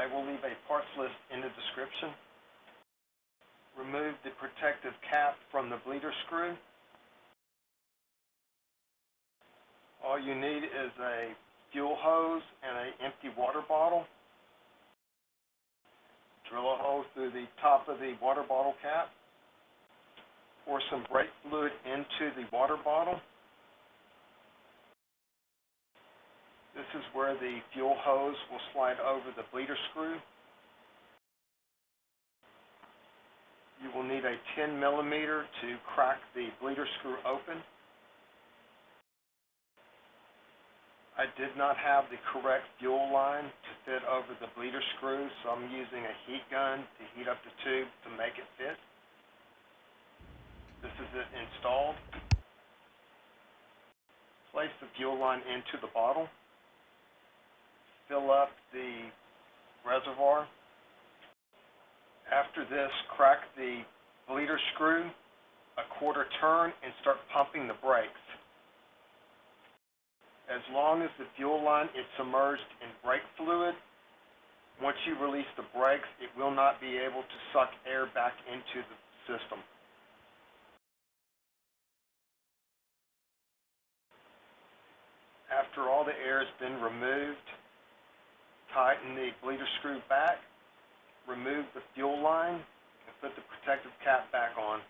I will leave a parts list in the description. Remove the protective cap from the bleeder screw. All you need is a fuel hose and an empty water bottle. Drill a hole through the top of the water bottle cap. Pour some brake fluid into the water bottle. This is where the fuel hose will slide over the bleeder screw. You will need a 10 millimeter to crack the bleeder screw open. I did not have the correct fuel line to fit over the bleeder screw, so I'm using a heat gun to heat up the tube to make it fit. This is it installed. Place the fuel line into the bottle. Fill up the reservoir. After this, crack the bleeder screw a quarter turn and start pumping the brakes. As long as the fuel line is submerged in brake fluid, once you release the brakes, it will not be able to suck air back into the system. After all the air has been removed, tighten the bleeder screw back, remove the fuel line, and put the protective cap back on.